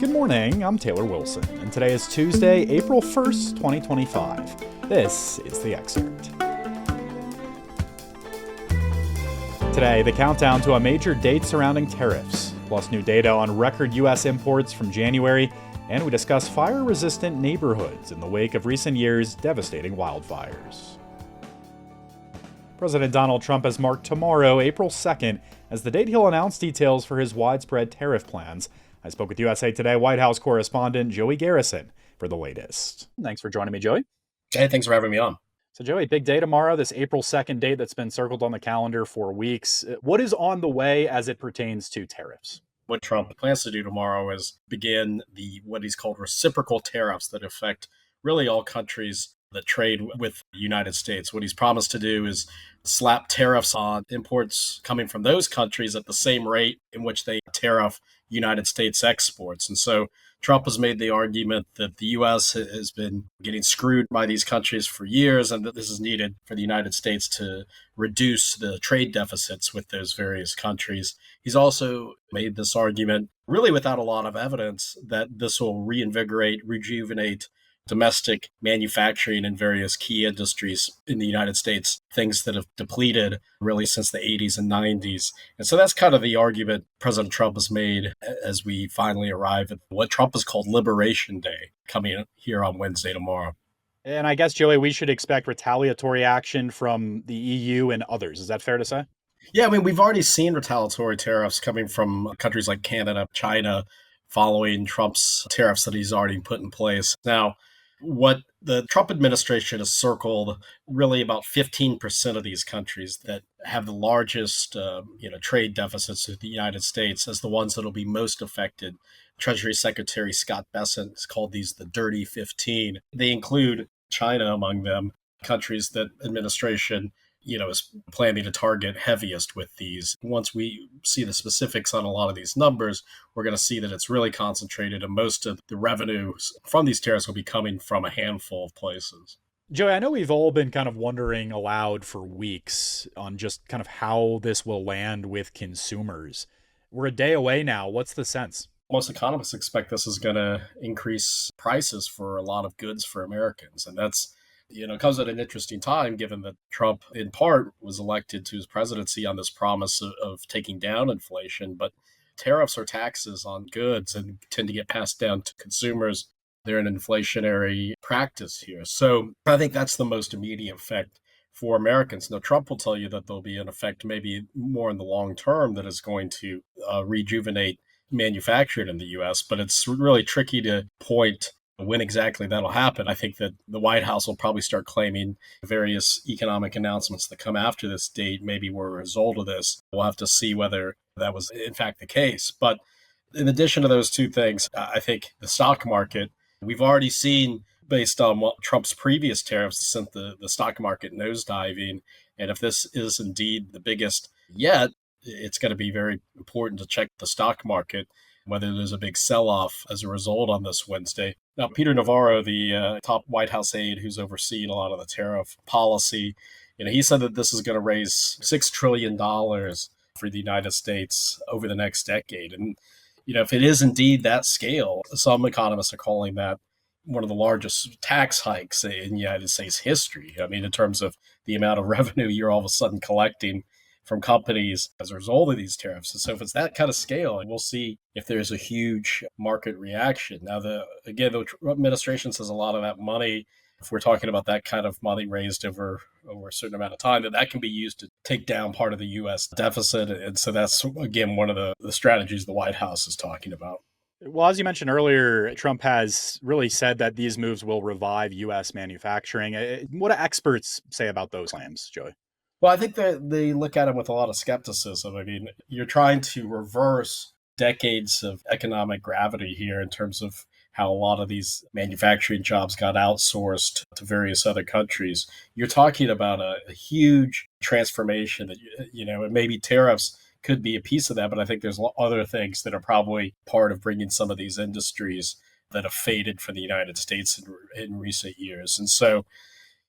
Good morning, I'm Taylor Wilson, and today is Tuesday, April 1st, 2025. This is the Excerpt. Today, the countdown to a major date surrounding tariffs, plus new data on record U.S. imports from January, and we discuss fire-resistant neighborhoods in the wake of recent years' devastating wildfires. President Donald Trump has marked tomorrow, April 2nd, as the date he'll announce details for his widespread tariff plans. I spoke with USA Today White House correspondent Joey Garrison for the latest. Thanks for joining me, Joey. Hey, thanks for having me on. So, Joey, big day tomorrow, this April 2nd date that's been circled on the calendar for weeks. What is on the way as it pertains to tariffs? What Trump plans to do tomorrow is begin what he's called reciprocal tariffs that affect really all countries that trade with the United States. What he's promised to do is slap tariffs on imports coming from those countries at the same rate in which they tariff United States exports. And so Trump has made the argument that the U.S. has been getting screwed by these countries for years, and that this is needed for the United States to reduce the trade deficits with those various countries. He's also made this argument, really without a lot of evidence, that this will rejuvenate domestic manufacturing in various key industries in the United States, things that have depleted really since the 80s and 90s. And so that's kind of the argument President Trump has made as we finally arrive at what Trump has called Liberation Day, coming here on Wednesday tomorrow. And I guess, Joey, we should expect retaliatory action from the EU and others. Is that fair to say? Yeah, I mean, we've already seen retaliatory tariffs coming from countries like Canada, China, following Trump's tariffs that he's already put in place. Now, what the Trump administration has circled, really about 15% of these countries that have the largest trade deficits with the United States as the ones that will be most affected. Treasury Secretary Scott Bessent has called these the Dirty 15. They include China among them, countries that administration is planning to target heaviest with these. Once we see the specifics on a lot of these numbers, we're going to see that it's really concentrated, and most of the revenues from these tariffs will be coming from a handful of places. Joey, I know we've all been kind of wondering aloud for weeks on just kind of how this will land with consumers. We're a day away now. What's the sense? Most economists expect this is going to increase prices for a lot of goods for Americans, and that's comes at an interesting time, given that Trump, in part, was elected to his presidency on this promise of taking down inflation. But tariffs are taxes on goods and tend to get passed down to consumers. They're an inflationary practice here. So I think that's the most immediate effect for Americans. Now, Trump will tell you that there'll be an effect maybe more in the long term that is going to rejuvenate manufacturing in the U.S., but it's really tricky to point when exactly that'll happen. I think that the White House will probably start claiming various economic announcements that come after this date maybe were a result of this. We'll have to see whether that was in fact the case. But in addition to those two things, I think the stock market, we've already seen, based on what Trump's previous tariffs, sent the stock market nosediving. And if this is indeed the biggest yet, it's going to be very important to check the stock market, whether there's a big sell-off as a result on this Wednesday. Now, Peter Navarro, the top White House aide who's overseeing a lot of the tariff policy, he said that this is going to raise $6 trillion for the United States over the next decade. And, if it is indeed that scale, some economists are calling that one of the largest tax hikes in United States history. I mean, in terms of the amount of revenue you're all of a sudden collecting from companies as a result of these tariffs. And so if it's that kind of scale, we'll see if there's a huge market reaction. Now, the administration says a lot of that money, if we're talking about that kind of money raised over a certain amount of time, that can be used to take down part of the U.S. deficit. And so that's, again, one of the strategies the White House is talking about. Well, as you mentioned earlier, Trump has really said that these moves will revive U.S. manufacturing. What do experts say about those claims, Joey? Well, I think that they look at him with a lot of skepticism. I mean, you're trying to reverse decades of economic gravity here in terms of how a lot of these manufacturing jobs got outsourced to various other countries. You're talking about a huge transformation that, and maybe tariffs could be a piece of that, but I think there's other things that are probably part of bringing some of these industries that have faded for the United States in recent years. And so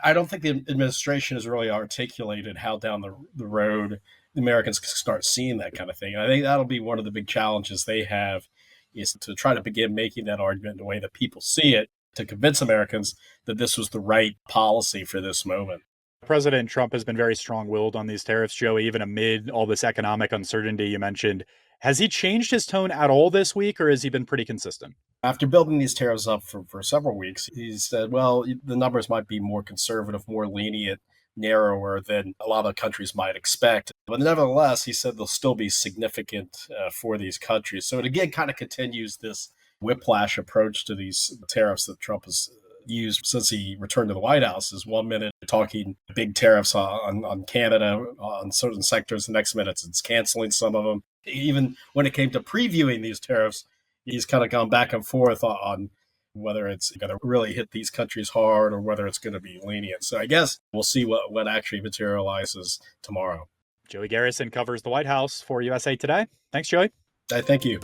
I don't think the administration has really articulated how down the road Americans can start seeing that kind of thing. And I think that'll be one of the big challenges they have is to try to begin making that argument in the way that people see it to convince Americans that this was the right policy for this moment. President Trump has been very strong willed on these tariffs, Joey, even amid all this economic uncertainty you mentioned. Has he changed his tone at all this week, or has he been pretty consistent? After building these tariffs up for several weeks, he said, well, the numbers might be more conservative, more lenient, narrower than a lot of countries might expect. But nevertheless, he said they'll still be significant for these countries. So it again kind of continues this whiplash approach to these tariffs that Trump has used since he returned to the White House. Is 1 minute talking big tariffs on Canada on certain sectors, the next minute it's canceling some of them. Even when it came to previewing these tariffs, he's kind of gone back and forth on whether it's going to really hit these countries hard or whether it's going to be lenient. So I guess we'll see what actually materializes tomorrow. Joey Garrison covers the White House for USA Today. Thanks, Joey. I thank you.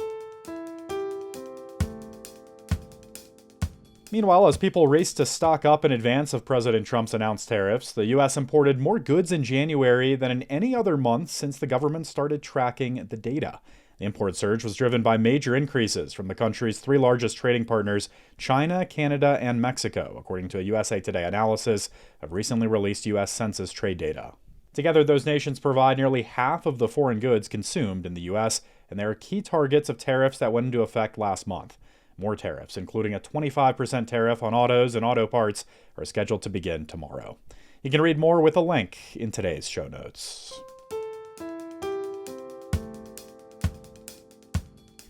Meanwhile, as people raced to stock up in advance of President Trump's announced tariffs, the U.S. imported more goods in January than in any other month since the government started tracking the data. The import surge was driven by major increases from the country's three largest trading partners, China, Canada, and Mexico, according to a USA Today analysis of recently released U.S. Census trade data. Together, those nations provide nearly half of the foreign goods consumed in the U.S., and they are key targets of tariffs that went into effect last month. More tariffs, including a 25% tariff on autos and auto parts, are scheduled to begin tomorrow. You can read more with a link in today's show notes.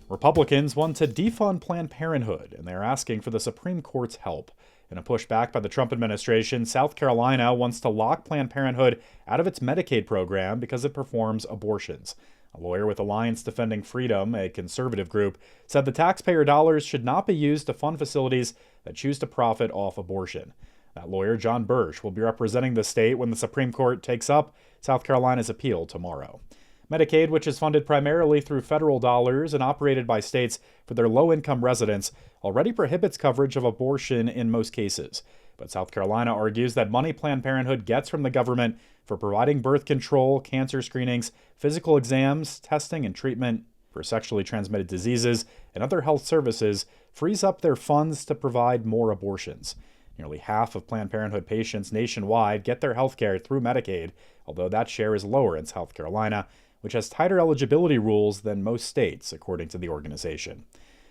Republicans want to defund Planned Parenthood, and they're asking for the Supreme Court's help. In a pushback by the Trump administration, South Carolina wants to lock Planned Parenthood out of its Medicaid program because it performs abortions. A lawyer with Alliance Defending Freedom, a conservative group, said the taxpayer dollars should not be used to fund facilities that choose to profit off abortion. That lawyer, John Birch, will be representing the state when the Supreme Court takes up South Carolina's appeal tomorrow. Medicaid, which is funded primarily through federal dollars and operated by states for their low-income residents, already prohibits coverage of abortion in most cases. But South Carolina argues that money Planned Parenthood gets from the government for providing birth control, cancer screenings, physical exams, testing and treatment for sexually transmitted diseases, and other health services frees up their funds to provide more abortions. Nearly half of Planned Parenthood patients nationwide get their health care through Medicaid, although that share is lower in South Carolina, which has tighter eligibility rules than most states, according to the organization.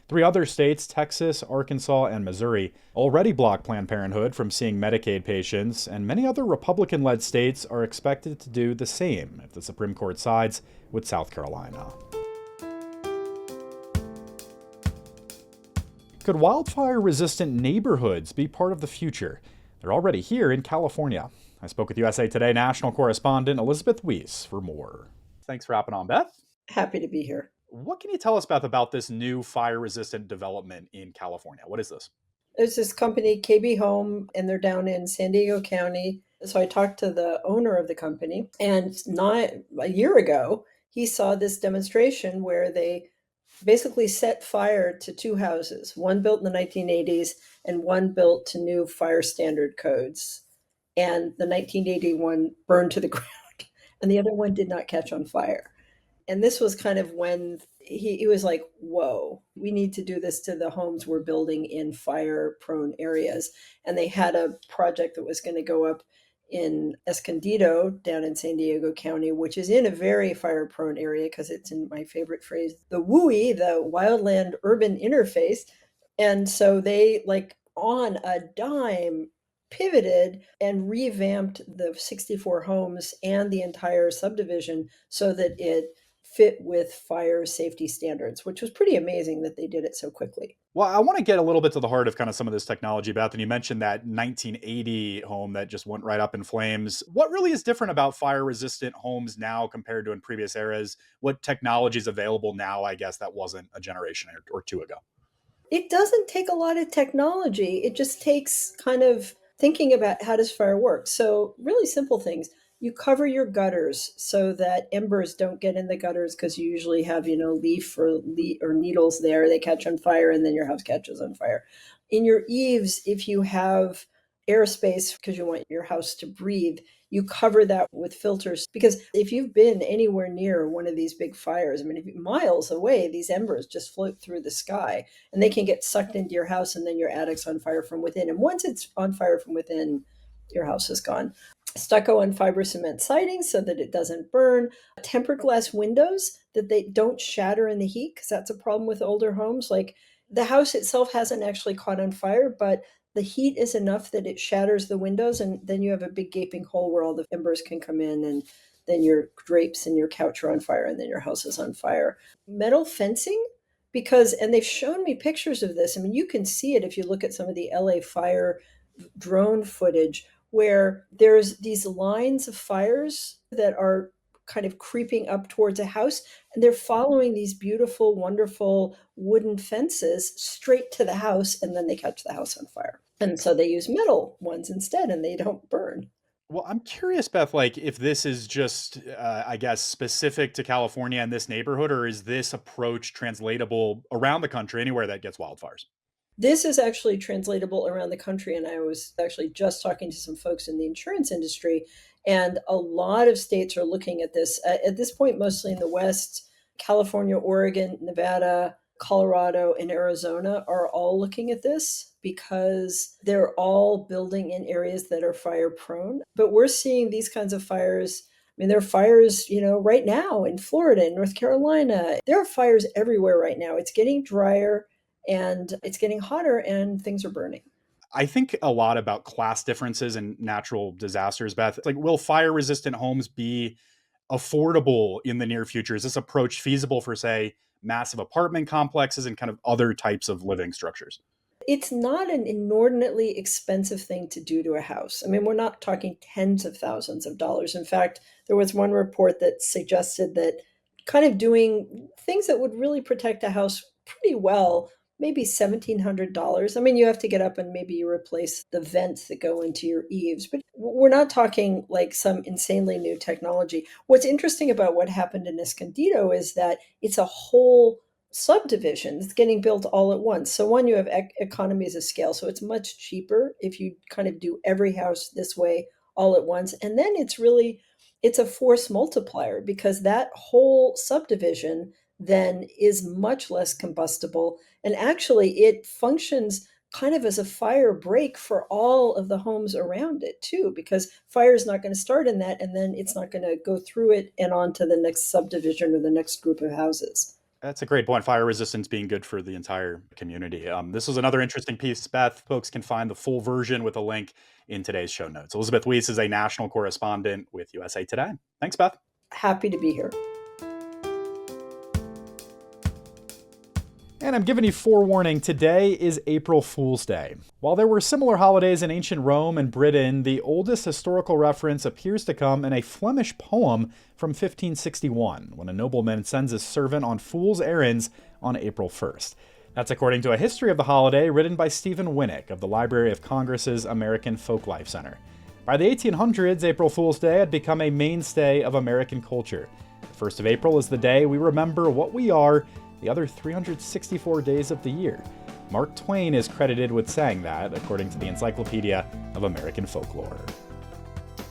Three other states, Texas, Arkansas, and Missouri, already block Planned Parenthood from seeing Medicaid patients, and many other Republican-led states are expected to do the same if the Supreme Court sides with South Carolina. Could wildfire-resistant neighborhoods be part of the future? They're already here in California. I spoke with USA Today national correspondent Elizabeth Weiss for more. Thanks for hopping on, Beth. Happy to be here. What can you tell us, Beth, about this new fire-resistant development in California? What is this? There's this company, KB Home, and they're down in San Diego County. So I talked to the owner of the company, and not a year ago, he saw this demonstration where they basically set fire to two houses, one built in the 1980s and one built to new fire standard codes. And the 1981 burned to the ground, and the other one did not catch on fire. And this was kind of when he was like, whoa, we need to do this to the homes we're building in fire-prone areas. And they had a project that was going to go up in Escondido down in San Diego County, which is in a very fire-prone area because it's in my favorite phrase, the WUI, the wildland urban interface. And so they, like, on a dime, pivoted and revamped the 64 homes and the entire subdivision so that it fit with fire safety standards, which was pretty amazing that they did it so quickly. Well, I want to get a little bit to the heart of kind of some of this technology, Beth, and you mentioned that 1980 home that just went right up in flames. What really is different about fire-resistant homes now compared to in previous eras? What technology is available now, I guess, that wasn't a generation or two ago? It doesn't take a lot of technology. It just takes kind of thinking about how does fire work. So really simple things. You cover your gutters so that embers don't get in the gutters because you usually have, leaf or needles there. They catch on fire and then your house catches on fire. In your eaves, if you have airspace because you want your house to breathe, you cover that with filters. Because if you've been anywhere near one of these big fires, I mean, if miles away, these embers just float through the sky and they can get sucked into your house, and then your attic's on fire from within. And once it's on fire from within, your house is gone. Stucco and fiber cement siding so that it doesn't burn. Tempered glass windows that they don't shatter in the heat, because that's a problem with older homes. Like, the house itself hasn't actually caught on fire, but the heat is enough that it shatters the windows, and then you have a big gaping hole where all the embers can come in, and then your drapes and your couch are on fire, and then your house is on fire. Metal fencing, because, and they've shown me pictures of this. I mean, you can see it if you look at some of the LA fire drone footage, where there's these lines of fires that are kind of creeping up towards a house, and they're following these beautiful, wonderful wooden fences straight to the house, and then they catch the house on fire. And so they use metal ones instead, and they don't burn. Well, I'm curious, Beth, like if this is just, I guess, specific to California and this neighborhood, or is this approach translatable around the country, anywhere that gets wildfires? This is actually translatable around the country. And I was actually just talking to some folks in the insurance industry, and a lot of states are looking at this. At this point, mostly in the West, California, Oregon, Nevada, Colorado, and Arizona are all looking at this because they're all building in areas that are fire prone. But we're seeing these kinds of fires. I mean, there are fires, right now in Florida and North Carolina. There are fires everywhere right now. It's getting drier and it's getting hotter, and things are burning. I think a lot about class differences and natural disasters, Beth. Like, will fire resistant homes be affordable in the near future? Is this approach feasible for, say, massive apartment complexes and kind of other types of living structures? It's not an inordinately expensive thing to do to a house. I mean, we're not talking tens of thousands of dollars. In fact, there was one report that suggested that kind of doing things that would really protect a house pretty well, maybe $1,700. I mean, you have to get up and maybe you replace the vents that go into your eaves, but we're not talking like some insanely new technology. What's interesting about what happened in Escondido is that it's a whole subdivision that's getting built all at once. So one, you have economies of scale. So it's much cheaper if you kind of do every house this way all at once. And then it's a force multiplier, because that whole subdivision then is much less combustible. And actually it functions kind of as a fire break for all of the homes around it too, because fire is not going to start in that, and then it's not going to go through it and on to the next subdivision or the next group of houses. That's a great point. Fire resistance being good for the entire community. This was another interesting piece, Beth. Folks can find the full version with a link in today's show notes. Elizabeth Weiss is a national correspondent with USA Today. Thanks, Beth. Happy to be here. And I'm giving you forewarning, today is April Fool's Day. While there were similar holidays in ancient Rome and Britain, the oldest historical reference appears to come in a Flemish poem from 1561, when a nobleman sends his servant on fool's errands on April 1st. That's according to a history of the holiday written by Stephen Winnick of the Library of Congress's American Folklife Center. By the 1800s, April Fool's Day had become a mainstay of American culture. The 1st of April is the day we remember what we are the other 364 days of the year. Mark Twain is credited with saying that, according to the Encyclopedia of American Folklore.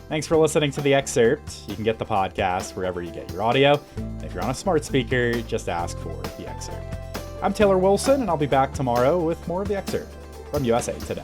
Thanks for listening to The Excerpt. You can get the podcast wherever you get your audio. And if you're on a smart speaker, just ask for The Excerpt. I'm Taylor Wilson, and I'll be back tomorrow with more of The Excerpt from USA Today.